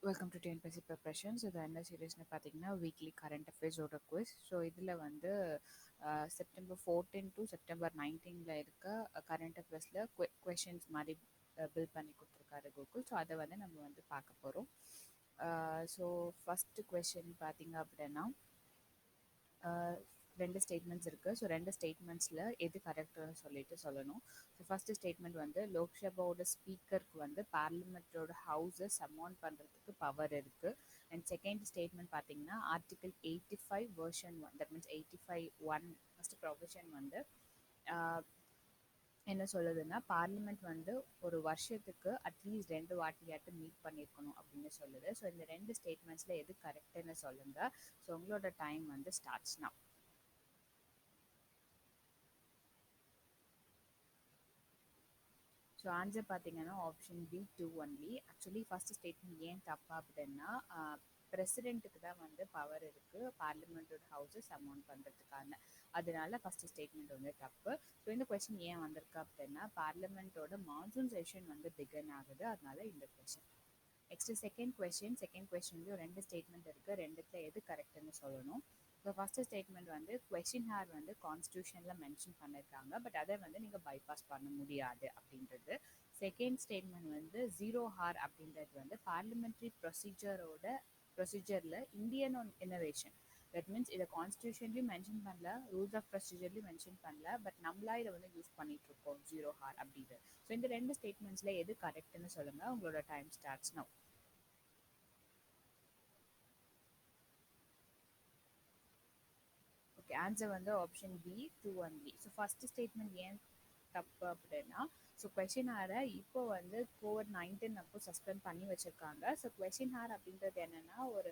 Welcome to TNPSC preparation. So இது என்ன சீரீஸ்னு பார்த்தீங்கன்னா வீக்லி கரண்ட் அஃபேர்ஸோட குவிஸ். ஸோ இதில் வந்து செப்டம்பர் 14 டு செப்டம்பர் 19ல இருக்க கரண்ட் அஃபேர்ஸில் கொஷின்ஸ் மாதிரி பில் பண்ணி கொடுத்துருக்காரு கூகுள். ஸோ அதை வந்து நம்ம வந்து பார்க்க போகிறோம். ஸோ ஃபஸ்ட்டு கொஷின் பார்த்தீங்க அப்படின்னா ரெண்டு ஸ்டேட்மெண்ட்ஸ் இருக்குது. ஸோ ரெண்டு ஸ்டேட்மெண்ட்ஸில் எது கரெக்டுன்னு சொல்லிட்டு சொல்லணும். ஸோ ஃபஸ்ட்டு ஸ்டேட்மெண்ட் வந்து லோக்சபாவோட ஸ்பீக்கருக்கு வந்து பார்லிமெண்ட்டோட ஹவுஸை சமௌண்ட் பண்ணுறதுக்கு பவர் இருக்குது. அண்ட் செகண்ட் ஸ்டேட்மெண்ட் பார்த்தீங்கன்னா article 85 version 1, that means 85(1) first provision வந்து என்ன சொல்லுதுன்னா பார்லிமெண்ட் வந்து ஒரு வருஷத்துக்கு அட்லீஸ்ட் 2 வாட்டியாட்டு மீட் பண்ணியிருக்கணும் அப்படின்னு சொல்லுது. ஸோ இந்த ரெண்டு ஸ்டேட்மெண்ட்ஸில் எது கரெக்டுன்னு சொல்லுங்கள். ஸோ உங்களோட டைம் வந்து ஸ்டார்ட்ஸ் நவ். ஸோ ஆன்சர் பார்த்தீங்கன்னா option B 2 only. Actually first statement ஏன் தப்பா அப்படின்னா பிரசிடென்ட்டுக்கு தான் வந்து பவர் இருக்குது பார்லிமெண்டோட ஹவுஸஸ் அமௌண்ட் பண்ணுறதுக்கான. அதனால ஃபஸ்ட்டு ஸ்டேட்மெண்ட் வந்து தப்பு. ஸோ இந்த கொஸ்டின் ஏன் வந்திருக்கு அப்படின்னா பார்லிமெண்ட்டோட மான்சூன் செஷன் வந்து பிகன் ஆகுது, அதனால இந்த கொஸ்டின். நெக்ஸ்ட் செகண்ட் கொஸ்டின்லையும் ரெண்டு ஸ்டேட்மெண்ட் இருக்குது. ரெண்டுத்தில் எது கரெக்டுன்னு சொல்லணும். ஸோ ஃபஸ்ட்டு ஸ்டேட்மெண்ட் வந்து கொஷின் ஹேர் வந்து கான்ஸ்டியூஷனில் மென்ஷன் பண்ணியிருக்காங்க, பட் அதை வந்து நீங்கள் பைபாஸ் பண்ண முடியாது அப்படின்றது. செகண்ட் ஸ்டேட்மெண்ட் வந்து ஜீரோ ஹார் அப்படின்றது வந்து பார்லிமெண்ட்ரி ப்ரொசீஜரில் இந்தியன் இன்னோவேஷன். தட் மீன்ஸ் இதை கான்ஸ்டியூஷன்லையும் மென்ஷன் பண்ணல, ரூல்ஸ் ஆஃப் ப்ரொசீஜர்லையும் மென்ஷன் பண்ணல, பட் நம்மளா இதை வந்து யூஸ் பண்ணிட்டு இருக்கோம் ஜீரோ ஹார் அப்படின்றது. ஸோ இந்த ரெண்டு ஸ்டேட்மெண்ட்ஸில் எது கரெக்டுன்னு சொல்லுங்கள். உங்களோட time starts now. Okay, answer வந்து option B 2 only. So first statement ஏன் தப்பு அப்படின்னா ஸோ கொஷின் ஹாரை இப்போ வந்து COVID-19 அப்போ சஸ்பெண்ட் பண்ணி வச்சுருக்காங்க. ஸோ கொஷின் ஹார் அப்படின்றது என்னென்னா ஒரு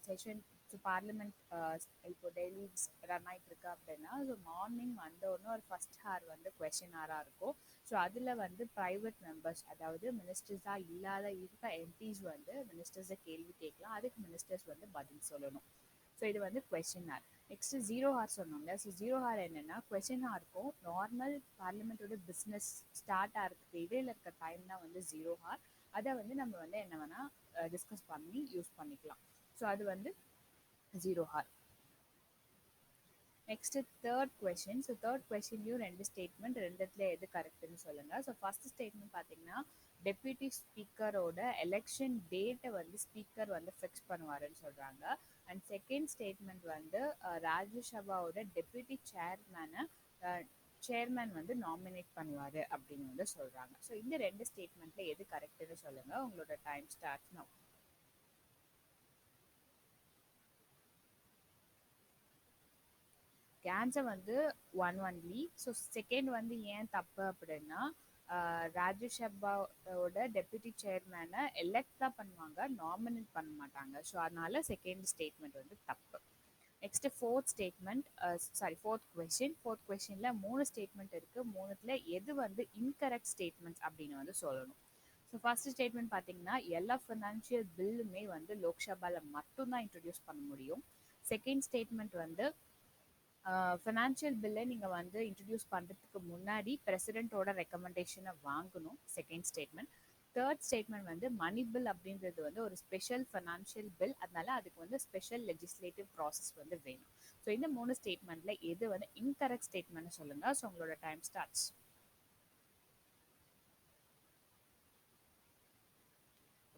செஷன். ஸோ பார்லிமெண்ட் இப்போ டெய்லி ரன் ஆகிட்டு இருக்கு அப்படின்னா ஸோ மார்னிங் வந்தோடனே ஒரு ஃபஸ்ட் ஹார் வந்து கொஷின் ஹாராக இருக்கும். ஸோ அதில் வந்து ப்ரைவேட் மெம்பர்ஸ், அதாவது மினிஸ்டர்ஸாக இல்லாத இருக்க எம்பிஸ் வந்து மினிஸ்டர்ஸை கேள்வி கேட்கலாம், அதுக்கு மினிஸ்டர்ஸ் வந்து பதில் சொல்லணும். ஸோ இது வந்து question hour. Next zero hour சொன்னாங்க. ஸோ ஜீரோ ஹார் என்னென்னா கொஷின் ஹாருக்கும் நார்மல் பார்லிமெண்ட்டோட பிஸ்னஸ் ஸ்டார்ட் ஆகிறதுக்கு இடையில இருக்க டைம் தான் வந்து ஜீரோ ஹார். அதை வந்து நம்ம வந்து என்ன வேணால் டிஸ்கஸ் பண்ணி யூஸ் பண்ணிக்கலாம். ஸோ அது வந்து zero hour. Next third question. So third கொஷின்லையும் ரெண்டு ஸ்டேட்மெண்ட், ரெண்டுத்துல எது கரெக்டுன்னு சொல்லுங்கள். ஸோ ஃபர்ஸ்ட் ஸ்டேட்மெண்ட் பார்த்தீங்கன்னா டெப்யூட்டி ஸ்பீக்கரோட எலெக்ஷன் டேட்டை வந்து ஸ்பீக்கர் வந்து ஃபிக்ஸ் பண்ணுவாருன்னு சொல்கிறாங்க. அண்ட் செகண்ட் ஸ்டேட்மெண்ட் வந்து ராஜ்யசபாவோட டெப்யூட்டி சேர்மேன் வந்து நாமினேட் பண்ணுவார் அப்படின்னு வந்து சொல்கிறாங்க. ஸோ இந்த ரெண்டு ஸ்டேட்மெண்ட்டில் எது கரெக்டுன்னு சொல்லுங்கள். உங்களோட டைம் ஸ்டார்ட் நவ். ஆன்சர் வந்து 1 ஒன்லி. ஸோ செகண்ட் வந்து ஏன் தப்பு அப்படின்னா ராஜ்யசபாவோட டெப்யூட்டி சேர்மேனை எலெக்ட் தான் பண்ணுவாங்க, நாமினேட் பண்ண மாட்டாங்க. ஸோ அதனால செகண்ட் ஸ்டேட்மெண்ட் வந்து தப்பு. Next fourth question. ஃபோர்த் கொஷினில் 3 ஸ்டேட்மெண்ட் இருக்குது. மூணுத்தில் எது வந்து இன்கரெக்ட் ஸ்டேட்மெண்ட்ஸ் அப்படின்னு வந்து சொல்லணும். ஸோ ஃபர்ஸ்ட் ஸ்டேட்மெண்ட் பார்த்தீங்கன்னா எல்லா ஃபினான்ஷியல் பில்லுமே வந்து லோக்சபாவில் மட்டும்தான் இன்ட்ரடியூஸ் பண்ண முடியும். செகண்ட் ஸ்டேட்மெண்ட் வந்து ஃபினான்ஷியல் பில்லை நீங்கள் வந்து இன்ட்ரடியூஸ் பண்ணுறதுக்கு முன்னாடி பிரசிடென்ட்டோட ரெக்கமெண்டேஷனை வாங்கணும். Second statement. தேர்ட் ஸ்டேட்மெண்ட் வந்து மணி பில் அப்படின்றது வந்து ஒரு ஸ்பெஷல் ஃபினான்ஷியல் பில், அதனால அதுக்கு வந்து ஸ்பெஷல் லெஜிஸ்லேட்டிவ் ப்ராசஸ் வந்து வேணும். ஸோ இந்த 3 ஸ்டேட்மெண்ட்டில் எது வந்து இன்கரெக்ட் ஸ்டேட்மெண்ட்னு சொல்லுங்கள். ஸோ உங்களோட டைம் ஸ்டார்ட்ஸ்.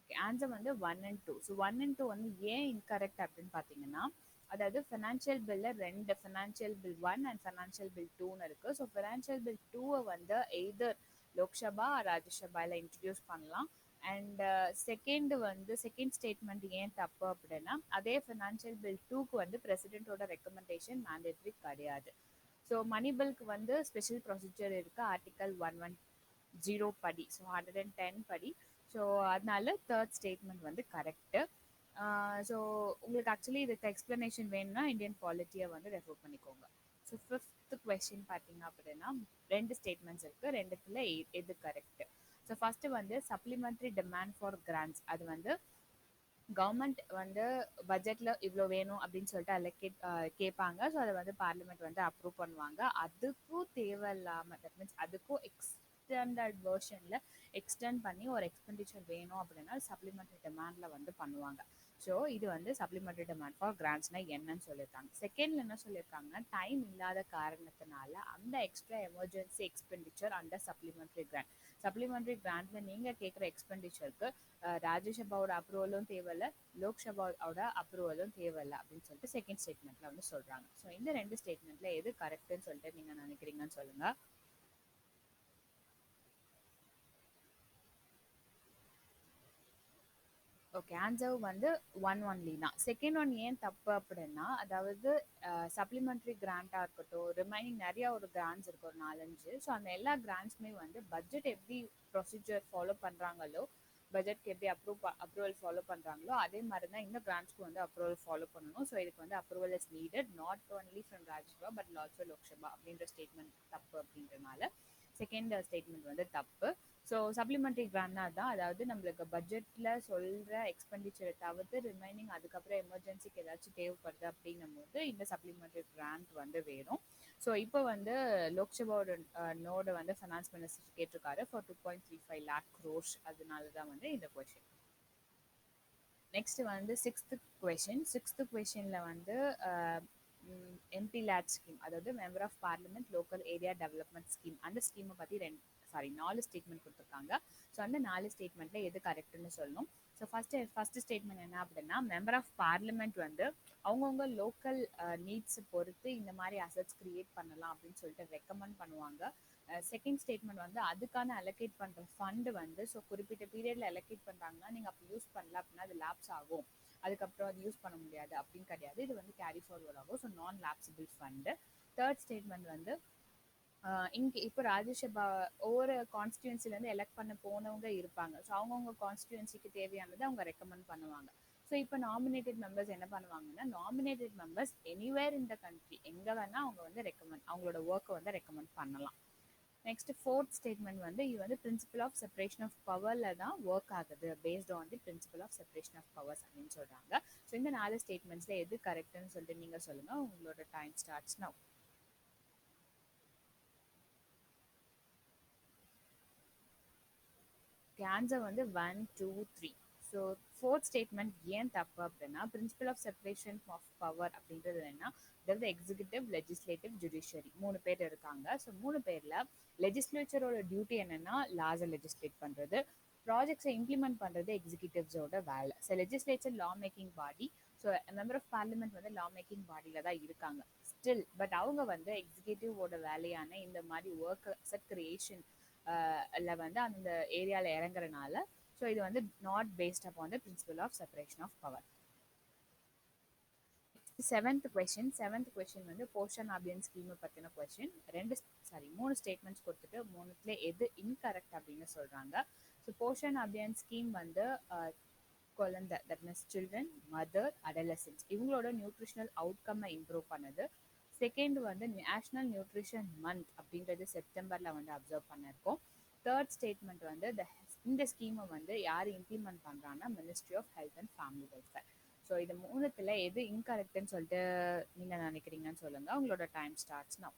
ஓகே, ஆன்சர் வந்து 1 and 2. ஸோ 1 and 2 வந்து ஏன் இன்கரெக்ட் அப்படின்னு பார்த்தீங்கன்னா அதாவது ஃபினான்ஷியல் பில்ல ரெண்டு financial bill 1 and financial bill 2ன்னு இருக்குது. ஸோ ஃபினான்ஷியல் பில் 2 வந்து எய்தர் லோக்சபா ராஜ்யசபாவில் இன்ட்ரடியூஸ் பண்ணலாம். அண்ட் செகண்ட் ஸ்டேட்மெண்ட் ஏன் தப்பு அப்படின்னா அதே ஃபினான்ஷியல் பில் 2க்கு வந்து பிரசிடென்ட்டோட ரெக்கமெண்டேஷன் மேண்டேட்ரி கிடையாது. ஸோ மணி பில்க்கு வந்து ஸ்பெஷல் ப்ரொசீஜர் இருக்குது ஆர்டிகல் 110 படி, ஸோ 110 படி. ஸோ அதனால தேர்ட் ஸ்டேட்மெண்ட் வந்து கரெக்டு. ஸோ உங்களுக்கு ஆக்சுவலி இதுக்கு எக்ஸ்ப்ளனேஷன் வேணும்னா இந்தியன் பாலிட்டியை வந்து ரெஃபர் பண்ணிக்கோங்க. ஸோ ஃபிஃப்த் கொஸ்டின் பார்த்தீங்க அப்படின்னா ரெண்டு ஸ்டேட்மெண்ட்ஸ் இருக்குது. ரெண்டுத்துல எது கரெக்டு. ஸோ ஃபஸ்ட்டு வந்து சப்ளிமெண்ட்ரி டிமாண்ட் ஃபார் கிராண்ட்ஸ். அது வந்து கவர்மெண்ட் வந்து பட்ஜெட்டில் இவ்வளோ வேணும் அப்படின்னு சொல்லிட்டு அலோகேட் கேட்பாங்க. ஸோ அதை வந்து பார்லிமெண்ட் வந்து அப்ரூவ் பண்ணுவாங்க. அதுக்கும் தேவையில்லாமல், தட் மீன்ஸ் அதுக்கும் எக்ஸ்டெண்டட் வெர்ஷன்ல எக்ஸ்டெண்ட் பண்ணி ஒரு எக்ஸ்பெண்டிச்சர் வேணும் அப்படின்னா சப்ளிமெண்டரி டிமாண்ட்ல வந்து பண்ணுவாங்க. ஸோ இது வந்து சப்ளிமெண்டரி டிமாண்ட் ஃபார் கிராண்ட்ஸ்னா என்னன்னு சொல்லியிருக்காங்க. செகண்ட்ல என்ன சொல்லியிருக்காங்கன்னா டைம் இல்லாத காரணத்தினால அந்த extra emergency expenditure under supplementary grant. Supplementary கிராண்ட்ல நீங்க கேட்குற எக்ஸ்பெண்டிச்சருக்கு ராஜ்யசபாவோட அப்ரூவலும் தேவையில்ல, லோக்சபாவோட அப்ரூவலும் தேவையில்ல அப்படின்னு சொல்லிட்டு செகண்ட் ஸ்டேட்மெண்ட்ல வந்து சொல்றாங்க. ஸோ இந்த ரெண்டு ஸ்டேட்மெண்ட்ல எது கரெக்ட்னு சொல்லிட்டு நீங்க நினைக்கிறீங்கன்னு சொல்லுங்க. ஓகே, ஆன்சர் வந்து ஒன் ஒன்லி தான். செகண்ட் ஒன் ஏன் தப்பு அப்படின்னா, அதாவது சப்ளிமெண்டரி கிராண்டா இருக்கட்டும், ரிமைனிங் நிறைய ஒரு கிராண்ட்ஸ் இருக்கு ஒரு 4-5. ஸோ அந்த எல்லா கிராண்ட்ஸுமே வந்து பட்ஜெட் எப்படி ப்ரொசீஜர் ஃபாலோ பண்றாங்களோ, பட்ஜெட்க்கு எப்படி அப்ரூவல் ஃபாலோ பண்றாங்களோ அதே மாதிரி தான் இந்த கிராண்ட்ஸ்க்கு வந்து அப்ரூவல் ஃபாலோ பண்ணணும். ஸோ இதுக்கு வந்து approval is needed not only from Rajya Sabha but also Lok Sabha அப்படின்ற ஸ்டேட்மெண்ட் தப்பு அப்படின்றனால செகண்ட் ஸ்டேட்மெண்ட் வந்து தப்பு. ஸோ சப்ளிமெண்டரி கிராண்ட்னா தான், அதாவது நம்மளுக்கு பட்ஜெட்டில் சொல்கிற எக்ஸ்பெண்டிச்சரை தவிர்த்து ரிமைனிங் அதுக்கப்புறம் எமர்ஜென்சிக்கு ஏதாச்சும் தேவைப்படுது அப்படின்னும் போது இந்த சப்ளிமெண்டரி கிராண்ட் வந்து வேணும். ஸோ இப்போ வந்து லோக்சபாவோட நோட வந்து ஃபினான்ஸ் மினிஸ்டர் கேட்டிருக்காரு ஃபார் 2.35 lakh crores. அதனால தான் வந்து இந்த கொஷின். நெக்ஸ்ட் வந்து சிக்ஸ்த் கொஷின்ல வந்து எம்பி லேட் ஸ்கீம், அதாவது member of parliament local area development scheme, அந்த ஸ்கீமை பற்றி 4 ஸ்டேட்மெண்ட் கொடுத்துருக்காங்க. ஸோ அந்த 4 ஸ்டேட்மெண்ட்ல எது கரெக்ட்னு சொல்லணும். ஸோ ஃபர்ஸ்ட் ஸ்டேட்மெண்ட் என்ன அப்படின்னா, மெம்பர் ஆஃப் பார்லிமெண்ட் வந்து அவங்கவுங்க லோக்கல் நீட்ஸ் பொறுத்து இந்த மாதிரி அசட்ஸ் கிரியேட் பண்ணலாம் அப்படின்னு சொல்லிட்டு ரெக்கமெண்ட் பண்ணுவாங்க. செகண்ட் ஸ்டேட்மெண்ட் வந்து அதுக்கான அலோகேட் பண்ணுற ஃபண்டு வந்து ஸோ குறிப்பிட்ட பீரியட்ல அலோகேட் பண்ணுறாங்கன்னா நீங்கள் அப்போ யூஸ் பண்ணல அப்படின்னா அது லேப்ஸ் ஆகும், அதுக்கப்புறம் அது யூஸ் பண்ண முடியாது அப்படின்னு கிடையாது. இது வந்து கேரி ஃபார்வர்ட் ஆகும். ஸோ நான் லேப்ஸபிள் ஃபண்டு. தேர்ட் ஸ்டேட்மெண்ட் வந்து இங்கே இப்போ ராஜ்யசபா ஒவ்வொரு கான்ஸ்டியூன்சிலேருந்து எலெக்ட் பண்ண போனவங்க இருப்பாங்க. ஸோ அவங்கவுங்க கான்ஸ்டியூன்சிக்கு தேவையானதை அவங்க ரெக்கமெண்ட் பண்ணுவாங்க. ஸோ இப்போ நாமினேட்டட் மெம்பர்ஸ் என்ன பண்ணுவாங்கன்னா, நாமினேட்டட் மெம்பர்ஸ் எனிவேர் இந்த கண்ட்ரி எங்கே வேணால் அவங்க வந்து அவங்களோட ஒர்க்கை வந்து ரெக்கமெண்ட் பண்ணலாம். நெக்ஸ்ட் ஃபோர்த் ஸ்டேட்மெண்ட் வந்து இது வந்து பிரின்சிபல் ஆஃப் செப்பரேஷன் ஆஃப் பவர்ல தான் ஒர்க் ஆகுது, based on the principle of separation of powers அப்படின்னு சொல்றாங்க. ஸோ இந்த 4 ஸ்டேட்மெண்ட்ஸ்ல எது கரெக்ட்னு சொல்லிட்டு நீங்க சொல்லுங்க. உங்களோட டைம் ஸ்டார்ட்ஸ் நவ். ஆன்சர் வந்து 1 2 3. ஸோ ஃபோர்த் ஸ்டேட்மெண்ட் ஏன் தப்பு அப்படின்னா, principle of separation of power அப்படின்றது என்ன, அதாவது எக்ஸிகியூட்டிவ் லெஜிஸ்லேட்டிவ் ஜுடிஷியரி 3 பேர் இருக்காங்க. ஸோ 3 பேர்ல லெஜிஸ்லேச்சரோட டியூட்டி என்னன்னா லாஸை லெஜிஸ்லேட் பண்றது, ப்ராஜெக்ட்ஸை இம்ப்ளிமெண்ட் பண்றது எக்ஸிகியூட்டிவ்ஸோட வேலை. So legislature law making body, so member of parliament வந்து லா மேக்கிங் பாடியில தான் இருக்காங்க ஸ்டில். பட் அவங்க வந்து எக்ஸிகியூட்டிவோட வேலையான இந்த மாதிரி ஒர்க் செட் கிரியேஷன் வந்து அந்த ஏரியாவில் இறங்குறனால ஸோ இது வந்து not based upon the principle of separation of power. Seventh question வந்து போஷன் அபியான் ஸ்கீமை பற்றின கொஸ்டின். 3 ஸ்டேட்மெண்ட்ஸ் கொடுத்துட்டு 3த்துல எது இன்கரெக்ட் அப்படின்னு சொல்கிறாங்க. ஸோ போஷன் அபியான் ஸ்கீம் வந்து குழந்தை, that means children, mother, adolescence இவங்களோட நியூட்ரிஷனல் அவுட்கம்மை இம்ப்ரூவ் பண்ணுது. செகண்ட் வந்து நேஷனல் நியூட்ரிஷன் மந்த் அப்படின்றது செப்டம்பரில் வந்து அப்சர்வ் பண்ணியிருக்கோம். தேர்ட் ஸ்டேட்மெண்ட் வந்து இந்த ஸ்கீமை வந்து யார் இம்ப்ளிமெண்ட் பண்ணுறாங்கன்னா ministry of health and family welfare. So இது 3த்துல எது இன்கரெக்ட்னு சொல்லிட்டு நீங்கள் நினைக்கிறீங்கன்னு சொல்லுங்கள். உங்களோட time starts now.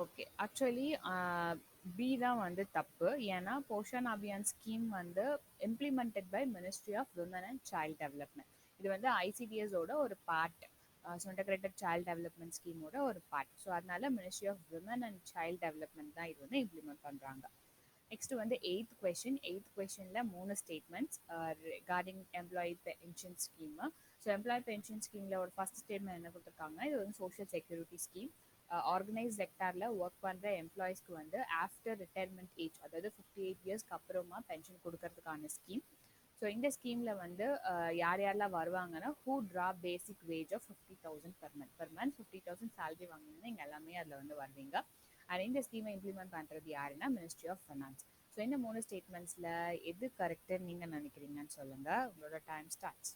Okay, actually B தான் வந்து தப்பு. ஏன்னா போஷன் அபியான் ஸ்கீம் வந்து implemented by ministry of women and child development. இது வந்து ஐசிடிஎஸோட ஒரு பார்ட், இன்டகிரேட்டட் சைல்ட் டெவலப்மெண்ட் ஸ்கீமோட ஒரு பார்ட். ஸோ அதனால ministry of women and child development தான் இது வந்து இம்ப்ளிமெண்ட் பண்ணுறாங்க. நெக்ஸ்ட் வந்து எய்த் கொஸ்டின்ல 3 statements regarding employee pension scheme. So employee pension ஸ்கீமில் ஒரு ஃபர்ஸ்ட் ஸ்டேட்மெண்ட் என்ன கொடுத்துருக்காங்க, இது வந்து சோஷியல் செக்யூரிட்டி ஸ்கீம். ஆர்கனைஸ் செக்டாரில் ஒர்க் பண்ணுற எம்ப்ளாயிஸ்க்கு வந்து ஆஃப்டர் ரிட்டையர்மெண்ட் ஏஜ், அதாவது 58 இயர்ஸ்க்கு அப்புறமா பென்ஷன் கொடுக்கறதுக்கான ஸ்கீம். ஸோ இந்த ஸ்கீமில் வந்து யாரெல்லாம் வருவாங்கன்னா, who draw basic wage of 50,000 per month 50,000 salary வாங்கினீங்கன்னா இங்கே எல்லாமே அதில் வந்து வருவீங்க. அண்ட் இந்த ஸ்கீமை இம்ப்ளிமெண்ட் பண்ணுறது யாருன்னா மினிஸ்ட்ரி ஆஃப் ஃபைனான்ஸ். ஸோ இந்த 3 ஸ்டேட்மெண்ட்ஸில் எது கரெக்டுன்னு நீங்கள் நினைக்கிறீங்கன்னு சொல்லுங்கள். உங்களோட time starts.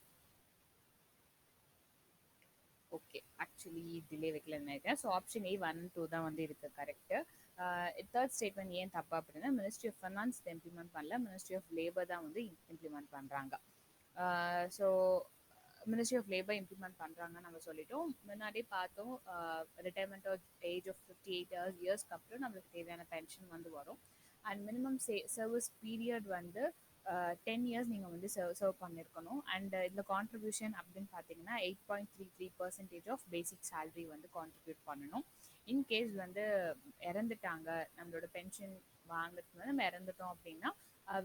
Okay, actually delay வைக்கலன்னு நினைக்கிறேன். ஸோ ஆப்ஷன் ஏ 1 2 தான் வந்து இருக்குது கரெக்டு. தேர்ட் ஸ்டேட்மெண்ட் ஏன் தப்பு அப்படின்னா, மினிஸ்ட்ரி ஆஃப் ஃபைனான்ஸ் இம்ப்ளிமெண்ட் பண்ணல, மினிஸ்ட்ரி ஆஃப் லேபர் தான் வந்து இம்ப்ளிமெண்ட் பண்ணுறாங்க. So ministry of labour implement பண்ணுறாங்கன்னு நம்ம சொல்லிட்டோம். முன்னாடியே பார்த்தோம், ரிட்டையர்மெண்ட் ஏஜ் ஆஃப் 58 இயர்ஸ்க்கு அப்புறம் நம்மளுக்கு தேவையான பென்ஷன் வந்து வரும். அண்ட் மினிமம் சர்வீஸ் பீரியட் வந்து 10 இயர்ஸ் நீங்கள் வந்து சர்வ் பண்ணியிருக்கணும். அண்ட் இந்த கான்ட்ரிபியூஷன் அப்படின்னு பார்த்தீங்கன்னா 8.33% ஆஃப் பேசிக் சேலரி வந்து கான்ட்ரிபியூட் பண்ணணும். இன்கேஸ் வந்து இறந்துட்டாங்க, நம்மளோட பென்ஷன் வாங்குறதுக்கு வந்து நம்ம இறந்துட்டோம் அப்படின்னா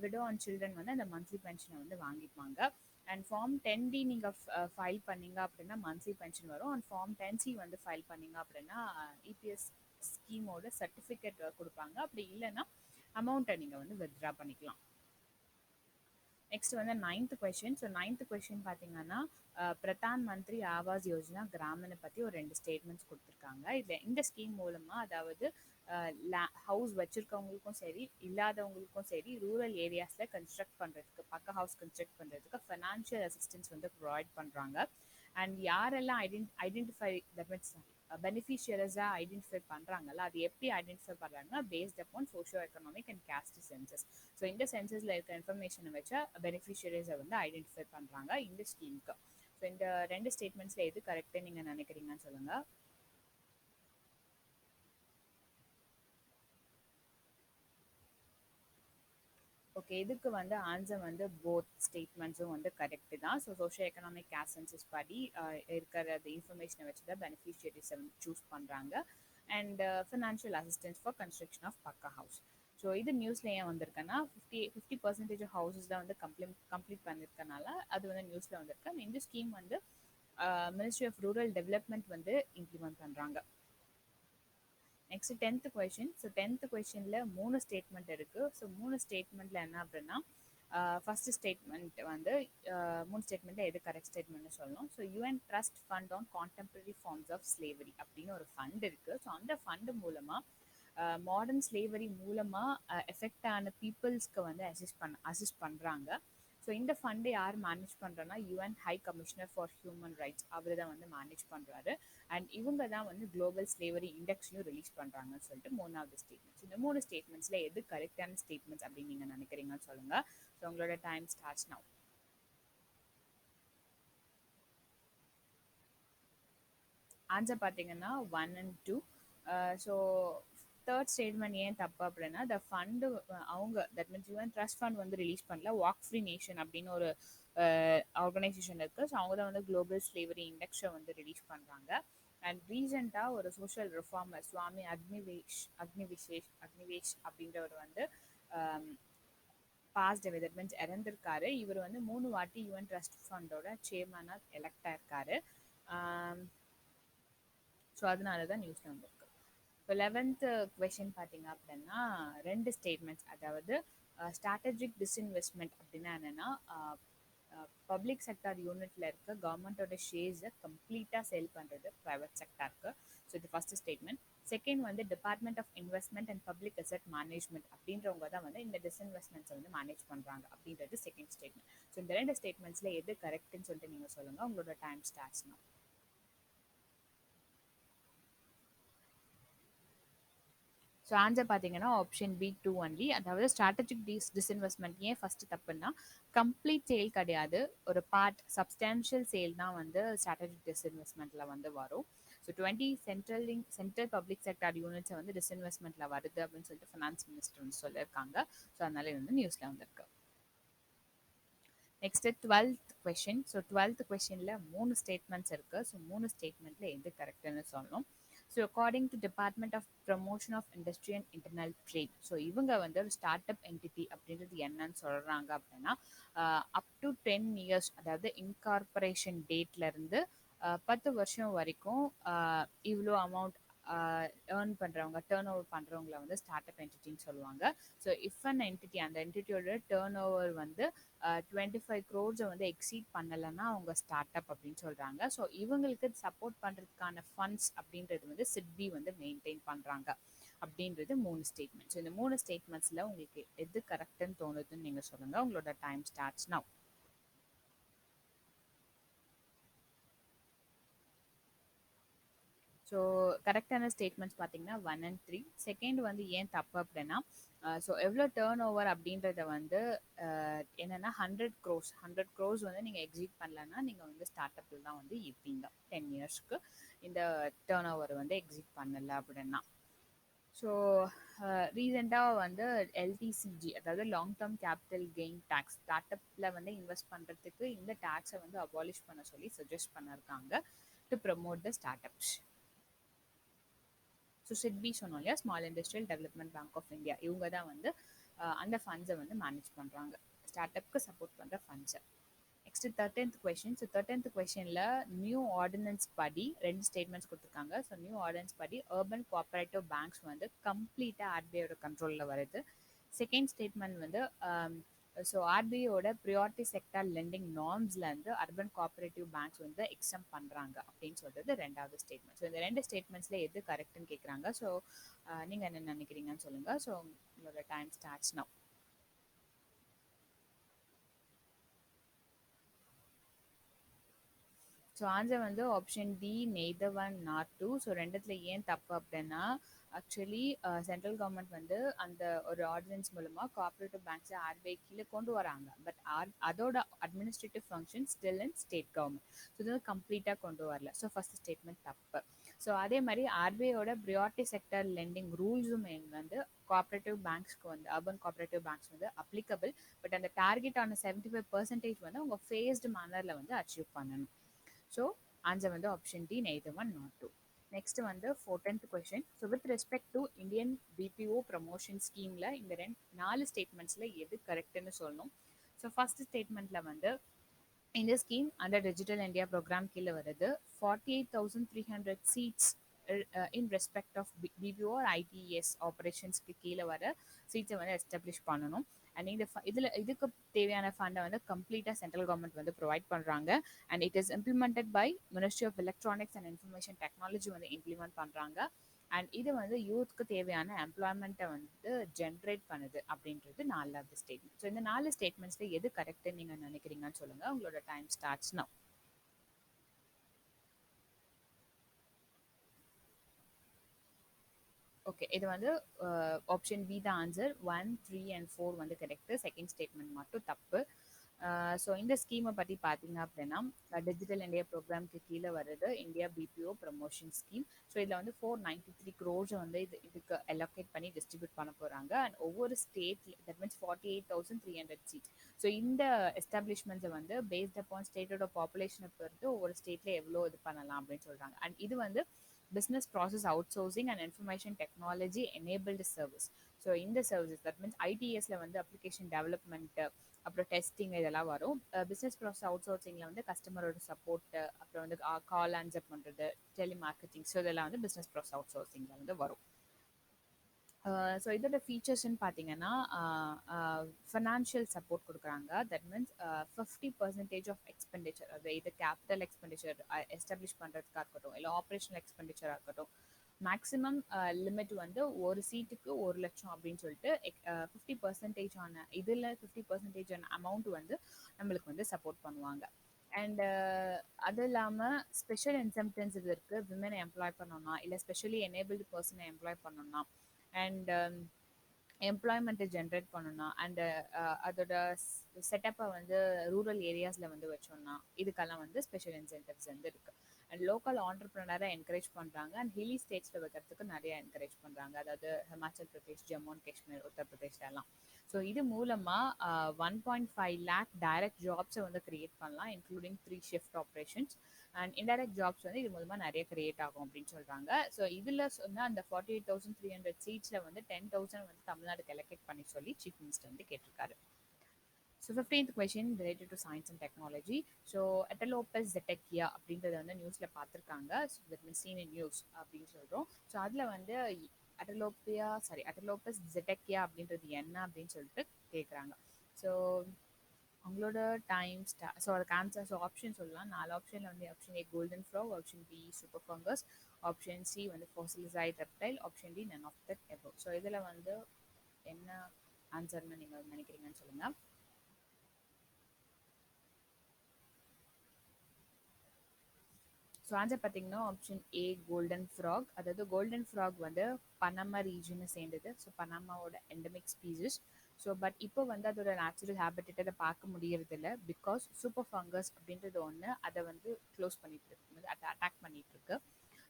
விடோ அண்ட் சில்ட்ரன் வந்து அந்த மந்த்லி பென்ஷனை வந்து வாங்கிப்பாங்க. அண்ட் ஃபார்ம் 10D நீங்கள் ஃபைல் பண்ணீங்க அப்படின்னா மந்த்லி பென்ஷன் வரும். அண்ட் ஃபார்ம் 10C வந்து ஃபைல் பண்ணீங்க அப்படின்னா இபிஎஸ் ஸ்கீமோட சர்டிஃபிகேட் கொடுப்பாங்க. அப்படி இல்லைன்னா அமௌண்ட்டை நீங்கள் வந்து வித்ட்ரா பண்ணிக்கலாம். நெக்ஸ்ட் வந்து 9th question. So 9th question பார்த்தீங்கன்னா பிரதான் மந்திரி ஆவாஸ் யோஜனா கிராமினை பற்றி ஒரு 2 ஸ்டேட்மெண்ட்ஸ் கொடுத்துருக்காங்க. இதில் இந்த ஸ்கீம் மூலமாக அதாவது ஹவுஸ் வச்சுருக்கவங்களுக்கும் சரி இல்லாதவங்களுக்கும் சரி ரூரல் ஏரியாஸில் கன்ஸ்ட்ரக்ட் பண்ணுறதுக்கு பக்கா ஹவுஸ் கன்ஸ்ட்ரக்ட் பண்ணுறதுக்கு ஃபினான்ஷியல் அசிஸ்டன்ஸ் வந்து ப்ரொவைட் பண்ணுறாங்க. அண்ட் யாரெல்லாம் ஐடென்டிஃபை தட் மீன்ஸ் பெனிஃபிஷியரிஸாக ஐடென்டிஃபை பண்ணுறாங்கல்ல, அது எப்படி ஐடென்டிஃபை பண்ணுறாங்கன்னா based upon socio economic and caste census. So இந்த சென்சஸில் இருக்க இன்ஃபர்மேஷனை வச்சா பெனிஃபிஷியரிஸை வந்து ஐடென்டிஃபை பண்ணுறாங்க இந்த ஸ்கீமுக்கு. ஸோ இந்த 2 ஸ்டேட்மெண்ட்ஸில் எது கரெக்டுன்னு நீங்கள் நினைக்கிறீங்கன்னு சொல்லுங்கள். ஓகே, இதுக்கு வந்து ஆன்சர் வந்து போத் ஸ்டேட்மெண்ட்ஸும் வந்து கரெக்டு தான். So socio economic caste census படி இருக்கிற இன்ஃபர்மேஷனை வச்சு தான் பெனிஃபிஷியரிஸை வந்து சூஸ் பண்ணுறாங்க. And financial assistance for construction of pucca house. So இது நியூஸில் ஏன் வந்திருக்குன்னா 50% ஹவுசஸ் தான் வந்து கம்ப்ளீட் பண்ணியிருக்கனால அது வந்து நியூஸில் வந்திருக்கு. இந்த ஸ்கீம் வந்து மினிஸ்ட்ரி ஆஃப் ரூரல் டெவலப்மெண்ட் வந்து இம்ப்ளிமெண்ட் பண்ணுறாங்க. Next 10th question. So 10th கொஸ்டினில் 3 ஸ்டேட்மெண்ட் இருக்குது. ஸோ 3 ஸ்டேட்மெண்ட்டில் என்ன அப்படின்னா ஃபர்ஸ்ட் ஸ்டேட்மெண்ட் வந்து 3 ஸ்டேட்மெண்ட்டில் எது கரெக்ட் ஸ்டேட்மெண்ட்னு சொல்லணும். So UN trust fund on contemporary forms of slavery அப்படின்னு ஒரு ஃபண்ட் இருக்குது. ஸோ அந்த ஃபண்டு மூலமாக மாடர்ன் ஸ்லேவரி மூலமாக எஃபெக்ட் ஆன பீப்புள்ஸ்க்கு வந்து அசிஸ்ட் பண்ணுறாங்க. ஸோ இந்த ஃபண்டு யார் மேனேஜ் பண்ணுறோன்னா UN high commissioner for human rights, அவர் தான் வந்து மேனேஜ் பண்ணுறாரு. அண்ட் இவங்க தான் வந்து குளோபல் ஸ்லேவரி இண்டெக்ஸையும் ரிலீஸ் பண்ணுறாங்கன்னு சொல்லிட்டு 3வது ஸ்டேட்மெண்ட்ஸ். இந்த 3 ஸ்டேட்மெண்ட்ஸில் எது கரெக்டான ஸ்டேட்மெண்ட்ஸ் அப்படின்னு நீங்கள் நினைக்கிறீங்கன்னு சொல்லுங்கள். ஸோ உங்களோட டைம் ஸ்டார்ட்ஸ் நவ். ஆன்சர் பார்த்தீங்கன்னா 1 and 2. ஸோ தேர்ட் ஸ்டேட்மெண்ட் ஏன் தப்பு அப்படின்னா த ஃபண்டு அவங்க that means UN trust fund வந்து ரிலீஸ் பண்ணல, வாக் ஃப்ரீ நேஷன் அப்படின்னு ஒரு ஆர்கனைசேஷன் இருக்குது. ஸோ அவங்க தான் வந்து குளோபல் ஸ்லேவரி இண்டெக்ஸை வந்து ரிலீஸ் பண்ணுறாங்க. அண்ட் ரீசெண்டாக ஒரு சோஷியல் ரிஃபார்மர் சுவாமி அக்னிவேஷ் அப்படின்றவர் வந்து பாஸ்ட் அவே தட் மீன்ஸ் இறந்திருக்காரு. இவர் வந்து 3 வாட்டி யூஎன் ட்ரஸ்ட் ஃபண்டோட சேர்மனாக எலெக்ட் ஆயிருக்காரு. ஸோ அதனால தான் நியூஸில் வந்திருக்கு. இப்போ 11th கொஸ்டின் பார்த்தீங்க அப்படின்னா 2 ஸ்டேட்மெண்ட்ஸ், அதாவது ஸ்ட்ராட்டஜிக் டிஸ்இன்வெஸ்ட்மெண்ட் அப்படின்னா என்னென்னா பப்ளிக் செக்டார் யூனிட்ல இருக்க கவர்மெண்ட்டோட ஷேர்ஸை கம்ப்ளீட்டாக சேல் பண்ணுறது ப்ரைவேட் செக்டாருக்கு. ஸோ இது ஃபர்ஸ்ட் ஸ்டேட்மெண்ட். செகண்ட் வந்து department of investment and public asset management அப்படின்றவங்க தான் வந்து இந்த டிஸ்இன்வெஸ்ட்மெண்ட்ஸை வந்து மேனேஜ் பண்ணுறாங்க அப்படின்றது செகண்ட் ஸ்டேட்மெண்ட். ஸோ இந்த 2 ஸ்டேட்மெண்ட்ஸில் எது கரெக்ட்னு சொல்லிட்டு நீங்கள் சொல்லுங்கள். உங்களோட டைம் ஸ்டார்ட்ஸ்னா. ஸோ ஆன்சர் பார்த்தீங்கன்னா ஆப்ஷன் பி 2 ஒன்லி. அதாவது ஸ்ட்ராட்டஜிக் டிஸ்இன்வெஸ்ட்மெண்ட் ஏன் ஃபர்ஸ்ட் தப்புன்னா கம்ப்ளீட் சேல் கிடையாது, ஒரு பார்ட் சப்ஸ்டான்ஷியல் சேல் தான் வந்து ஸ்ட்ராட்டஜிக் டிஸ்இன்வெஸ்ட்மெண்ட்டில் வந்து வரும். ஸோ 20 சென்ட்ரல் பப்ளிக் செக்டார் யூனிட்ஸை வந்து டிஸ்இன்வெஸ்ட்மெண்ட்டில் வருது அப்படின்னு சொல்லிட்டு ஃபினான்ஸ் மினிஸ்டர் வந்து சொல்லியிருக்காங்க. ஸோ அதனால இது வந்து நியூஸில் வந்திருக்கு. Next 12th question. So 12th கொஸ்டினில் 3 ஸ்டேட்மெண்ட்ஸ் இருக்குது. ஸோ 3 ஸ்டேட்மெண்ட்டில் எது கரெக்டுன்னு சொல்லணும். So according to department of promotion of industry and internal trade, so இவங்க வந்து ஒரு ஸ்டார்ட் அப் என்டிட்டி அப்படின்றது என்னன்னு சொல்கிறாங்க அப்படின்னா அப் டு 10 இயர்ஸ், அதாவது இன்கார்பரேஷன் டேட்லேருந்து 10 வருஷம் வரைக்கும் இவ்வளோ அமௌண்ட் ஏர்ன் பண்ணுறவங்க டேர்ன் ஓவர் பண்ணுறவங்கள வந்து ஸ்டார்ட் அப் என்டிட்டின்னு சொல்லுவாங்க. ஸோ இஃப் அன் என்டிட்டி அந்த என்டிட்டியோட டேர்ன் ஓவர் வந்து 25 crores வந்து எக்ஸீட் பண்ணலைன்னா அவங்க ஸ்டார்ட் அப் அப்படின்னு சொல்கிறாங்க. ஸோ இவங்களுக்கு சப்போர்ட் பண்ணுறதுக்கான ஃபண்ட்ஸ் அப்படின்றது வந்து சிட்பி வந்து மெயின்டைன் பண்ணுறாங்க அப்படின்றது 3 ஸ்டேட்மெண்ட். ஸோ இந்த 3 ஸ்டேட்மெண்ட்ஸில் உங்களுக்கு எது கரெக்டுன்னு தோணுதுன்னு நீங்கள் சொல்லுங்கள். உங்களோட time starts now. So so கரெக்டான ஸ்டேட்மெண்ட்ஸ் பார்த்தீங்கன்னா 1 and 3. செகண்ட் வந்து ஏன் தப்பு அப்படின்னா ஸோ எவ்வளோ டேர்ன் ஓவர் அப்படின்றத வந்து என்னென்னா 100 crores வந்து நீங்கள் எக்ஸிட் பண்ணலன்னா நீங்கள் வந்து ஸ்டார்ட் அப்பில் தான் வந்து இருப்பீங்க 10 yearsக்கு இந்த டேர்ன் ஓவர் வந்து எக்ஸிட் பண்ணலை அப்படின்னா. ஸோ ரீசெண்டாக வந்து எல்டிசிஜி அதாவது long term capital gain tax start அப்பில் வந்து இன்வெஸ்ட் பண்ணுறதுக்கு இந்த டேக்ஸை வந்து அபாலிஷ் பண்ண சொல்லி சஜஸ்ட் பண்ணியிருக்காங்க to promote the start ups. So SIDBI சொன்னோம் இல்லையா, small industrial development bank of India, இவங்க தான் வந்து அந்த ஃபண்ட்ஸை வந்து மேனேஜ் பண்ணுறாங்க, ஸ்டார்ட் அப்க்கு சப்போர்ட் பண்ணுற ஃபண்ட்ஸை. Next 13th question. So 13th கொஸ்டினில் நியூ ஆர்டினன்ஸ் படி 2 ஸ்டேட்மெண்ட்ஸ் கொடுத்துருக்காங்க. ஸோ நியூ ஆர்டினன்ஸ் படி அர்பன் கோஆப்ரேட்டிவ் பேங்க்ஸ் வந்து கம்ப்ளீட்டாக ஆர்பிஐயோட கண்ட்ரோலில் வருது. செகண்ட் ஸ்டேட்மெண்ட் வந்து ஸோ ஆர்பிஐயோட ப்ரியாரிட்டி செக்டார் லெண்டிங் நார்ம்ஸ்லேருந்து அர்பன் கோஆப்ரேட்டிவ் பேங்க்ஸ் வந்து எக்ஸம் பண்ணுறாங்க அப்படின்னு சொல்கிறது ரெண்டாவது ஸ்டேட்மெண்ட். ஸோ இந்த 2 ஸ்டேட்மெண்ட்ஸில் எது கரெக்டுன்னு கேட்குறாங்க. ஸோ நீங்கள் என்ன நினைக்கிறீங்கன்னு சொல்லுங்கள். ஸோ உங்களோட time starts now. So answer வந்து option D neither one not two. So ரெண்டுத்துல ஏன் தப்பு அப்படின்னா ஆக்சுவலி சென்ட்ரல் கவர்மெண்ட் வந்து அந்த ஒரு ஆர்டினன்ஸ் மூலமாக கோஆப்ரேட்டிவ் பேங்க்ஸை ஆர்பிஐ கீழே கொண்டு வராங்க. பட் அதோட administrative function still in state government. So இது வந்து கம்ப்ளீட்டாக கொண்டு வரல. ஸோ ஃபர்ஸ்ட் ஸ்டேட்மெண்ட் தப்பு. ஸோ அதே மாதிரி ஆர்பிஐயோட ப்ரியாரிட்டி செக்டர் லெண்டிங் ரூல்ஸும் வந்து கோஆப்ரேட்டிவ் பேங்க்ஸ்க்கு வந்து அர்பன் கோஆப்ரேட்டிவ் பேங்க்ஸ் வந்து அப்ளிகபிள். பட் அந்த டார்கெட் ஆன 75% வந்து அவங்க ஃபேஸ்டு மேனரில் வந்து அச்சீவ் பண்ணணும். ஸோ ஆன்சர் வந்து option D neither one not two. Next வந்து 14th question. So with respect to Indian BPO promotion ஸ்கீமில் இந்த 4 ஸ்டேட்மெண்ட்ஸில் எது கரெக்டுன்னு சொல்லணும். ஸோ ஃபர்ஸ்ட் ஸ்டேட்மெண்ட்டில் வந்து இந்த scheme under digital India program கீழே வருது. 48,300 seats in respect of BPO ITES ஆப்ரேஷன்ஸ்க்கு கீழே வர சீட்ஸை வந்து எஸ்டாப்ளிஷ் பண்ணணும். அண்ட் இந்த இதுக்கு தேவையான ஃபண்டை வந்து கம்ப்ளீட்டாக சென்ட்ரல் கவர்மெண்ட் வந்து ப்ரொவைட் பண்ணுறாங்க. And it is implemented by ministry of electronics and information technology வந்து இம்ப்ளிமெண்ட் பண்ணுறாங்க. அண்ட் இது வந்து யூத்துக்கு தேவையான எம்ப்ளாய்மெண்ட்டை வந்து ஜென்ரேட் பண்ணுது அப்படின்றது 4வது ஸ்டேட்மெண்ட். ஸோ இந்த 4 ஸ்டேட்மெண்ட்ஸில் எது கரெக்டுன்னு நீங்கள் நினைக்கிறீங்கன்னு சொல்லுங்கள். உங்களோட டைம் ஸ்டார்ட்ஸ் நவ். ஓகே, இது வந்து ஆப்ஷன் பி தான் ஆன்சர். 1, 3 and 4 வந்து கரெக்டு. செகண்ட் ஸ்டேட்மெண்ட் மட்டும் தப்பு. ஸோ இந்த ஸ்கீமை பற்றி பார்த்தீங்க அப்படின்னா டிஜிட்டல் இந்தியா ப்ரோக்ராம்க்கு கீழே வருது India BPO promotion scheme. So இதில் வந்து 493 crores வந்து இதுக்கு அலோகேட் பண்ணி டிஸ்ட்ரிபியூட் பண்ண போகிறாங்க. அண்ட் ஒவ்வொரு state that means 48,300 seats. So இந்த எஸ்டாப்ளிஷ்மெண்ட்ஸை வந்து பேஸ்ட் அப்பான் ஸ்டேட்டோட பாப்புலேஷனை பொறுத்து ஒவ்வொரு ஸ்டேட்டில் எவ்வளோ இது பண்ணலாம் அப்படின்னு சொல்கிறாங்க. அண்ட் இது வந்து business process outsourcing and information technology enabled service. So இந்த சர்வீசஸ் தட் மீன்ஸ் ஐடிஎஸ்ல வந்து அப்ளிகேஷன் டெவலப்மெண்ட் அப்புறம் டெஸ்டிங் இதெல்லாம் வரும். பிஸ்னஸ் ப்ராசஸ் அவுட் சோர்சிங்கில் வந்து கஸ்டமரோட சப்போர்ட் அப்புறம் வந்து கால் ஆன்சர் பண்ணுறது டெலிமார்க்கெட்டிங். ஸோ இதெல்லாம் வந்து பிஸ்னஸ் ப்ராசஸ் அவுட் சோர்சிங்கில் வந்து வரும். ஸோ இதோட ஃபீச்சர்ஸ்ன்னு பார்த்தீங்கன்னா ஃபினான்ஷியல் சப்போர்ட் கொடுக்குறாங்க. தட் மீன்ஸ் 50% ஆஃப் எக்ஸ்பெண்டிச்சர், அது இது கேபிட்டல் எக்ஸ்பெண்டிச்சர் எஸ்டாப்ளிஷ் பண்ணுறதுக்காக இருக்கட்டும் இல்லை ஆப்ரேஷனல் எக்ஸ்பெண்டிச்சராக இருக்கட்டும், மேக்ஸிமம் லிமிட் வந்து ஒரு சீட்டுக்கு 1,00,000 அப்படின்னு சொல்லிட்டு 50% ஆன இதில் 50% ஆன அமௌண்ட் வந்து நம்மளுக்கு வந்து சப்போர்ட் பண்ணுவாங்க. அண்ட் அது இல்லாமல் ஸ்பெஷல் இன்சென்டிவ்ஸ் இது இருக்குது. விமனை எம்ப்ளாய் பண்ணோம்னா இல்லை ஸ்பெஷலி எனேபிள்டு பர்சனை எம்ப்ளாய் பண்ணோம்னா அண்ட் எம்ப்ளாய்மெண்ட்டை ஜென்ரேட் பண்ணணும். அண்டு அதோட செட்டப்பை வந்து ரூரல் ஏரியாஸில் வந்து வச்சோம்னா இதுக்கெல்லாம் வந்து ஸ்பெஷல் இன்சென்டிவ்ஸ் வந்து இருக்குது. அண்ட் லோக்கல் ஆண்டர்ப்ரனரை என்கரேஜ் பண்ணுறாங்க. அண்ட் ஹில்லி ஸ்டேட்ஸில் வைக்கிறதுக்கு நிறைய என்கரேஜ் பண்ணுறாங்க. அதாவது ஹிமாச்சல் பிரதேஷ், ஜம்மு அண்ட் காஷ்மீர், உத்தரப்பிரதேஷ்லாம். ஸோ இது மூலமாக 1.5 lakh டைரக்ட் ஜாப்ஸை வந்து கிரியேட் பண்ணலாம், including 3 shift operations. And indirect jobs வந்து இது மூலமாக நிறைய கிரியேட் ஆகும் அப்படின்னு சொல்கிறாங்க. ஸோ இதில் சொன்னால் அந்த 48,300 சீட்ஸில் வந்து 10,000 வந்து தமிழ்நாடுக்கு எலக்ட் பண்ணி சொல்லி சீஃப் மினிஸ்டர் வந்து கேட்டிருக்காரு. So 15th question related to science and technology. So Atelopus zeteki அப்படின்றத வந்து நியூஸில் பார்த்துருக்காங்க. So that means seen in news அப்படின்னு சொல்கிறோம். ஸோ அதில் வந்து அட்டலோபஸ் ஜெட்டக்கியா அப்படின்றது என்ன அப்படின்னு சொல்லிட்டு கேட்குறாங்க. ஸோ அவங்களோட டைம் ஸோ அதுக்கு ஆன்சர் ஸோ ஆப்ஷன் சொல்லலாம். 4 ஆப்ஷனில் வந்து option A golden frog, option B super fungus, option C வந்து fossilised reptile, option D none of that above. So இதில் வந்து என்ன ஆன்சர்னு நீங்கள் நினைக்கிறீங்கன்னு சொல்லுங்கள். ஸோ ஸோ ஆன்சர் பார்த்தீங்கன்னா ஆப்ஷன் ஏ கோல்டன் ஃப்ராக். அதாவது கோல்டன் ஃப்ராக் வந்து பனாமா ரீஜனை சேர்ந்தது. ஸோ பனாமாவோட எண்டமிக் ஸ்பீசிஸ். ஸோ பட் இப்போ வந்து அதோட நேச்சுரல் ஹேபிட்டேட்டை பார்க்க முடியறது இல்லை, பிகாஸ் சூப்பர் ஃபங்கஸ் அப்படின்றது ஒன்று அதை வந்து க்ளோஸ் பண்ணிட்டு இருக்கு, அதை அட்டாக் பண்ணிட்டு இருக்கு.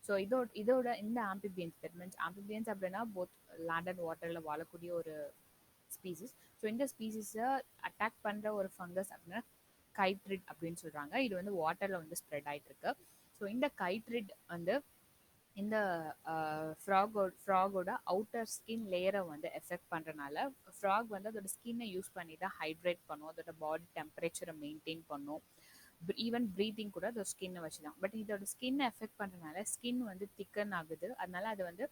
ஸோ இதோட இந்த ஆம்பிபியன்ஸ், தட் மீன்ஸ் ஆம்பிபியன்ஸ் அப்படின்னா போத் லேண்ட் அண்ட் வாட்டரில் வாழக்கூடிய ஒரு ஸ்பீசிஸ். ஸோ இந்த ஸ்பீசிஸை அட்டாக் பண்ணுற ஒரு ஃபங்கஸ் அப்படின்னா கைட்ரிட் அப்படின்னு சொல்கிறாங்க. இது வந்து வாட்டரில் வந்து ஸ்ப்ரெட் ஆகிட்டு இருக்கு. ஸோ இந்த கைட்ரிட் வந்து இந்த ஃப்ராகோட அவுட்டர் ஸ்கின் லேயரை வந்து எஃபெக்ட் பண்ணுறனால ஃப்ராக் வந்து அதோட ஸ்கின்னை யூஸ் பண்ணி தான் ஹைட்ரேட் பண்ணும், அதோட பாடி டெம்பரேச்சரை மெயின்டைன் பண்ணும், ஈவன் ப்ரீத்திங் கூட அதோட ஸ்கின்னை வச்சு தான். பட் இதோட ஸ்கின்னை எஃபெக்ட் பண்ணுறனால ஸ்கின் வந்து திக்கன் ஆகுது. அதனால அது வந்து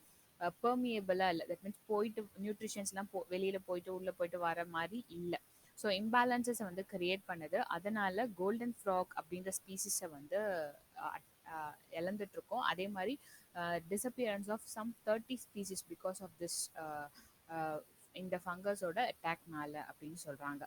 பெர்மியபிளாக இல்லை, தட் மீன்ஸ் போயிட்டு நியூட்ரிஷன்ஸ்லாம் வெளியில் போயிட்டு உள்ளே போயிட்டு வர மாதிரி இல்லை. ஸோ இம்பேலன்சஸை வந்து கிரியேட் பண்ணுது. அதனால கோல்டன் ஃப்ராக் அப்படின்ற ஸ்பீசிஸை வந்து இழந்துட்டு இருக்கோம். அதே மாதிரி disappearance of some 30 species because of this இந்த ஃபங்கஸோட அட்டாக்னால அப்படின்னு சொல்றாங்க.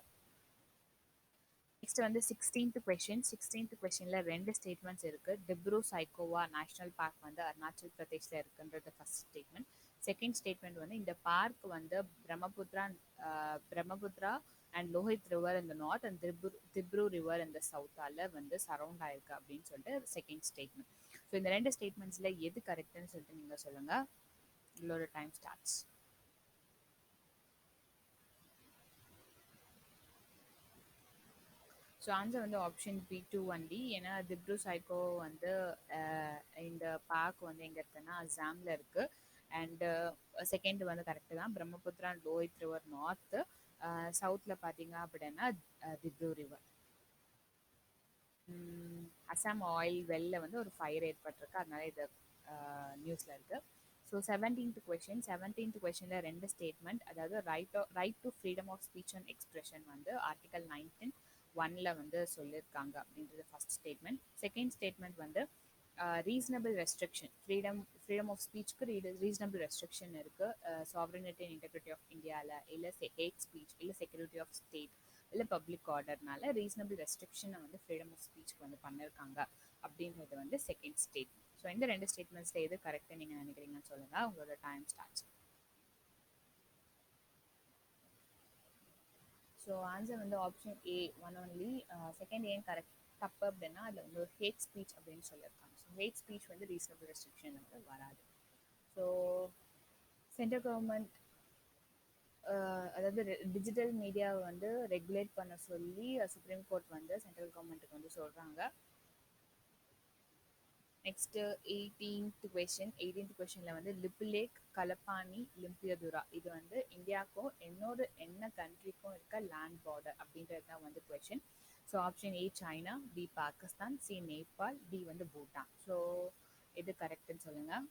நெக்ஸ்ட் வந்து 16th கொஸ்டின். 16th கொஸ்டின்ல ரெண்டு ஸ்டேட்மெண்ட்ஸ் இருக்கு. டிப்ரூ சைக்கோவா நேஷனல் பார்க் வந்து அருணாச்சல் பிரதேஷ்ல இருக்குன்றது ஃபர்ஸ்ட் ஸ்டேட்மெண்ட். செகண்ட் ஸ்டேட்மெண்ட் வந்து இந்த பார்க் வந்து பிரம்மபுத்ரா அண்ட் லோஹித் ரிவர் இந்த நார்த் அண்ட் திப்ரு ரிவர் இந்த சவுத்தால வந்து சரௌண்ட் ஆயிருக்கு அப்படின்னு சொல்லிட்டு செகண்ட் ஸ்டேட்மெண்ட். ஸோ இந்த ரெண்டு ஸ்டேட்மெண்ட்ஸ்ல எது கரெக்ட்னு சொல்லிட்டு நீங்க சொல்லுங்க. உங்களோட டைம் ஸ்டார்ட்ஸ். ஸோ ஆன்சர் வந்து ஆப்ஷன் பி டூ வண்டி. ஏன்னா திப்ரு சைக்கோ வந்து இந்த பார்க் வந்து எங்கே இருக்குன்னா அசாமில் இருக்குது. அண்டு செகண்ட் வந்து கரெக்டு தான், Brahmaputra and Lohit river north. சவுத்தில் பார்த்தீங்க அப்படின்னா திப்ரு ரிவர். அசாம் ஆயில் வெல்ல வந்து ஒரு ஃபயர் ஏற்பட்டிருக்கு, அதனால இது நியூஸில் இருக்குது. So 17th question. 17th கொஷனில் ரெண்டு ஸ்டேட்மெண்ட், அதாவது right to freedom of speech and expression வந்து ஆர்டிகல் 19(1) வந்து சொல்லியிருக்காங்க அப்படின்றது ஃபர்ஸ்ட் ஸ்டேட்மெண்ட். செகண்ட் ஸ்டேட்மெண்ட் வந்து ரீசனபிள் ரெஸ்ட்ரிக்ஷன், ஃப்ரீடம் ஆஃப் ஸ்பீச்சுக்கு ரீசனபிள் ரெஸ்ட்ரிக்ஷன் இருக்குது. சாவரனிட்டி அண்ட் இன்டெகிரிட்டி ஆஃப் இந்தியாவில் இல்லை ஹேட் ஸ்பீச் இல்லை செக்யூரிட்டி ஆஃப் ஸ்டேட் இல்லை பப்ளிக் ஆர்டர்னால ரீசனபிள் ரெஸ்ட்ரிக்ஷனை வந்து ஃப்ரீடம் ஆஃப் ஸ்பீச்சுக்கு வந்து பண்ணியிருக்காங்க அப்படின்றது வந்து செகண்ட் ஸ்டேட்மெண்ட். ஸோ இந்த ரெண்டு ஸ்டேட்மெண்ட்ஸில் எது கரெக்டாக நீங்கள் நினைக்கிறீங்கன்னு சொல்லுங்கள். உங்களோட டைம் ஸ்டார்ட்ஸ். ஸோ ஆன்சர் வந்து ஆப்ஷன் ஏ ஒன் ஒன்லி. செகண்ட் ஏன் கரெக்ட் தப்பு அப்படின்னா அதில் வந்து ஒரு ஹேட் ஸ்பீச் அப்படின்னு சொல்லியிருக்காங்க. ஸோ ஹேட் ஸ்பீச் வந்து ரீசனபிள் ரெஸ்ட்ரிக்ஷன் வந்து வராது. ஸோ சென்ட்ரல் கவர்மெண்ட் அதாவது டிஜிட்டல் மீடியாவை வந்து ரெகுலேட் பண்ண சொல்லி சுப்ரீம் கோர்ட் வந்து சென்ட்ரல் கவர்மெண்ட்டுக்கு வந்து சொல்கிறாங்க. Next 18th question. 18th கொஸ்டினில் வந்து லிப்புலேக், கலப்பானி, லிம்பியதுரா இது வந்து இந்தியாவுக்கும் என்ன கண்ட்ரிக்கும் இருக்க லேண்ட் பார்டர் அப்படின்றது தான் வந்து question. So option A China, B Pakistan, C Nepal, D வந்து பூட்டான். ஸோ எது கரெக்டுன்னு சொல்லுங்கள்.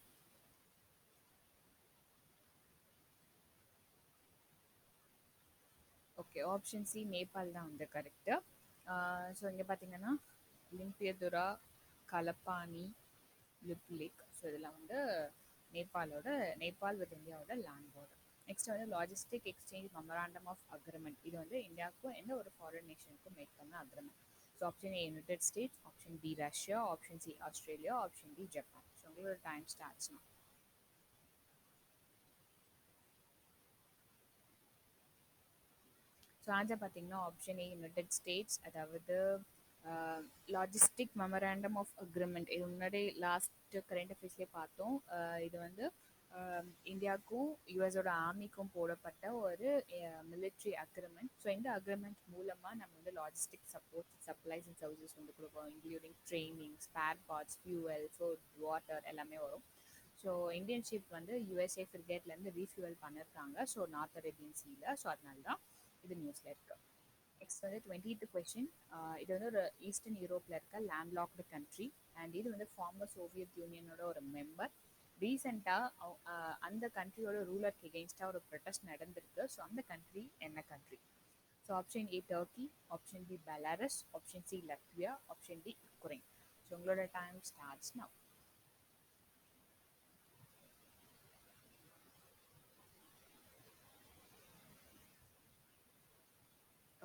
ஓகே, ஆப்ஷன் சி நேபாள் தான் வந்து கரெக்டு. ஸோ இங்கே பார்த்தீங்கன்னா லிம்பியதுரா, கலப்பானி, லிப்லேக், ஸோ இதெல்லாம் வந்து நேபாள் வித் இந்தியாவோட லேண்ட் பார்டர். நெக்ஸ்ட் வந்து logistic exchange memorandum of agreement, இது வந்து இந்தியாவுக்கும் எந்த ஒரு ஃபாரின் நேஷனுக்கும் மேக் பண்ண agreement. So option A United States, option B Russia, option C Australia, option D Japan. So உங்களோட டைம் ஸ்டார்ட்ஸ்னா. ஸோ ஆன்சர் பார்த்தீங்கன்னா ஆப்ஷன் ஏ யுனைடெட் ஸ்டேட்ஸ், அதாவது லாஜிஸ்டிக் மெமராண்டம் ஆஃப் அக்ரிமெண்ட் இது முன்னாடி லாஸ்ட் கரண்ட் அஃபேர்ஸ்லேயே பார்த்தோம். இது வந்து இந்தியாவுக்கும் யூஎஸோட ஆர்மிக்கும் போடப்பட்ட ஒரு மிலிட்ரி அக்ரிமெண்ட். ஸோ இந்த அக்ரிமெண்ட் மூலமாக நம்ம வந்து logistic support, supplies and services வந்து கொடுப்போம், including training, spare parts, fuel, food, water எல்லாமே வரும். ஸோ இந்தியன் ஷிப் வந்து யூஎஸ்ஏ ஃப்ரிகேட்லேருந்து ரீஃபியூவல் பண்ணியிருக்காங்க, ஸோ நார்த் அரேபியன் சீல. ஸோ அதனால தான் இது நியூஸில் இருக்குது. நெக்ஸ்ட் வந்து 20th கொஸ்டின். இது வந்து ஒரு ஈஸ்டர்ன் யூரோப்பில் இருக்க லேண்ட்லாக்டு கண்ட்ரி அண்ட் இது வந்து ஃபார்மர் சோவியத் யூனியனோட ஒரு மெம்பர். ரீசெண்டாக அந்த கண்ட்ரியோட ரூலருக்கு எகெயின்ஸ்டாக ஒரு ப்ரொட்டஸ்ட் நடந்திருக்கு. ஸோ அந்த கண்ட்ரி என்ன country? So option A Turkey, option B Belarus, option C Latvia, option D Ukraine. So உங்களோட டைம் ஸ்டார்ட்ஸ் நவ்.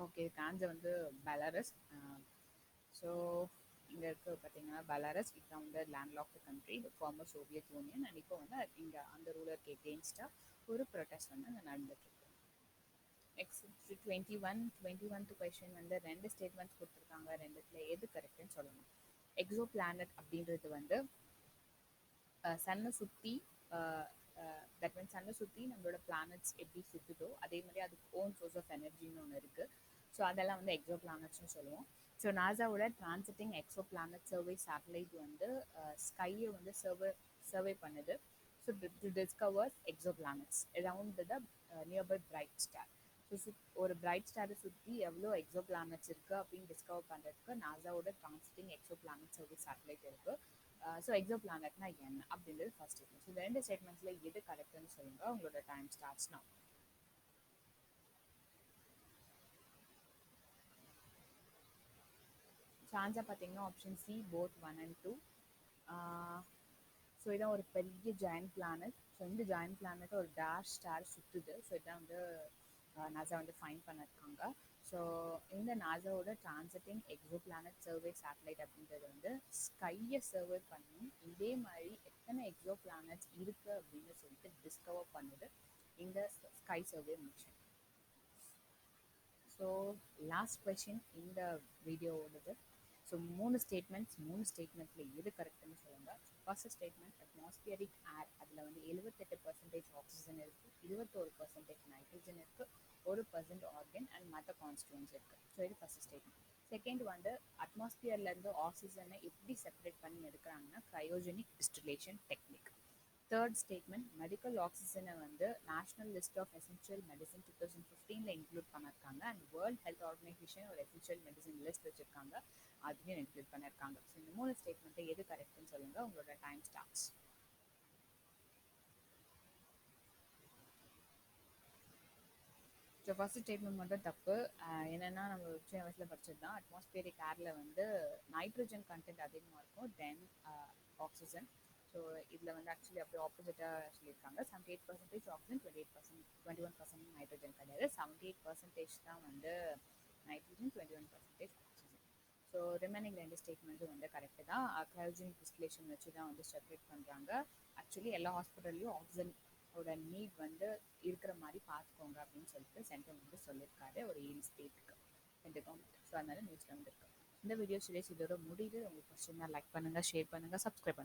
ஓகே, இதுக்கு ஆன்சர் வந்து பெலாரஸ். ஸோ இங்கே இருக்க பார்த்தீங்கன்னா பெலாரஸ் இதுதான் வந்து லேண்ட்லாக்டு கண்ட்ரி, இது ஃபார்மர் சோவியத் யூனியன். அண்ட் இப்போ வந்து இங்கே அந்த ரூலருக்கு எகெயின்ஸ்டாக ஒரு ப்ரொட்டஸ்ட் வந்து அங்கே நடந்துட்டுருக்கு. நெக்ஸ்ட் 21th கொஷின் வந்து 2 ஸ்டேட்மெண்ட்ஸ் கொடுத்துருக்காங்க, ரெண்டுத்துல எது கரெக்டுன்னு சொல்லணும். எக்ஸோ பிளானட் அப்படின்றது வந்து சன்னை சுற்றி தட் மீன்ஸ் சன்னை சுற்றி நம்மளோட பிளானட்ஸ் எப்படி சுற்றுதோ அதே மாதிரி அதுக்கு ஓன் சோர்ஸ் ஆஃப் எனர்ஜின்னு ஒன்று இருக்குது. ஸோ அதெல்லாம் வந்து எக்ஸோ பிளானட்ஸ்னு சொல்லுவோம். ஸோ நாசாவோட transiting exoplanet survey satellite வந்து ஸ்கையை வந்து சர்வே பண்ணுது. So to discover exoplanets around the nearby bright star. So ஒரு பிரைட் ஸ்டாரை சுற்றி எவ்வளோ எக்ஸோ பிளானட்ஸ் இருக்குது அப்படின்னு டிஸ்கவர் பண்ணுறதுக்கு நாசாவோட transiting exoplanet survey satellite இருக்குது. ஸோ எக்ஸோ பிளானட்னா என்ன அப்படின்றது ஃபர்ஸ்ட் ஸ்டேட்மெண்ட். ஸோ 2 ஸ்டேட்மெண்ட்ஸில் எது கரெக்டுன்னு சொல்லுங்க. உங்களோட டைம் ஸ்டார்ட்ஸ்னா சான்ஸாக பார்த்தீங்கன்னா option C both 1 and 2. So இதான் ஒரு பெரிய ஜாயிண்ட் பிளானட். ஸோ இந்த ஜாயிண்ட் பிளானட் ஒரு டேஷ் ஸ்டார் சுற்றுது. ஸோ இதான் வந்து நாசா வந்து ஃபைன் பண்ணியிருக்காங்க. ஸோ இந்த நாசாவோட transiting exoplanet survey satellite அப்படின்றது வந்து ஸ்கையை சர்வே பண்ணி இதே மாதிரி எத்தனை எக்ஸோ பிளானட்ஸ் இருக்குது அப்படின்னு சொல்லிட்டு டிஸ்கவர் பண்ணுது இந்த sky survey mission. So last question இந்த வீடியோவோடது. ஸோ 3 ஸ்டேட்மெண்ட்ஸில் எது கரெக்டுன்னு சொல்லுங்கள். ஃபர்ஸ்ட் ஸ்டேட்மெண்ட் அட்மாஸ்பியரிக் ஏர், அதில் வந்து 78% ஆக்சிஜன் இருக்குது, 21% நைட்ரஜன் இருக்குது, 1% ஆர்கன் அண்ட் மற்ற கான்ஸ்டுவன்ஸ் இருக்குது. ஸோ இது ஃபர்ஸ்ட் ஸ்டேட்மெண்ட். செகண்ட் வந்து அட்மாஸ்பியர்லேருந்து ஆக்சிஜனை எப்படி செப்பரேட் பண்ணி எடுக்கிறாங்கன்னா cryogenic distillation technique. Third statement medical ஆக்சிஜனை வந்து national list of essential medicine 2015 include பண்ணியிருக்காங்க. அண்ட் வேர்ல்ட் ஹெல்த் ஆர்கனைசேஷன் ஒரு எசென்ஷியல் மெடிசன் லிஸ்ட் வச்சுருக்காங்க, அதையும் இன்க்ளூட் பண்ணியிருக்காங்க. ஸோ இந்த 3 ஸ்டேட்மெண்ட்டை எது கரெக்டுன்னு சொல்லுங்கள். உங்களோட time starts. So first statement மட்டும் தப்பு. என்னென்னா நம்ம சின்ன வயசில் படிச்சது தான். அட்மாஸ்பியரிக் ஏரில் வந்து நைட்ரஜன் கண்டென்ட் அதிகமாக இருக்கும், தென் ஆக்சிஜன். ஸோ இதில் வந்து ஆக்சுவலி அப்படியே ஆப்போசிட்டாக சொல்லியிருக்காங்க. 78% ஆக்சிஜன், 21% நைட்ரஜன் கிடையாது. 78% தான் வந்து நைட்ரஜன், 21% ஆக்சிஜன். ஸோ ரிமைனிங் 2 ஸ்டேட்மெண்ட்டும் வந்து கரெக்டு தான். க்ரையோஜெனிக் டிஸ்டிலேஷன் வச்சு தான் வந்து செப்பரேட் பண்ணுறாங்க. ஆக்சுவலி எல்லா ஹாஸ்பிட்டல்லையும் ஆக்சிஜன் நீட் வந்து இருக்கிற மாதிரி பார்த்துக்கோங்க அப்படின்னு சொல்லிட்டு சென்ட்ரல் வந்து சொல்லியிருக்காரு ஒரு 7 ஸ்டேட்டுக்கு, 2 கவர்மெண்ட். ஸோ அதனால நியூஸில் வந்துருக்கு. இந்த வீடியோ சீரிஸ் இதோட முடியுது. உங்களுக்கு பிடிச்சிருந்தா லைக் பண்ணுங்கள், ஷேர் பண்ணுங்கள், சப்ஸ்கிரைப் பண்ணுங்கள்.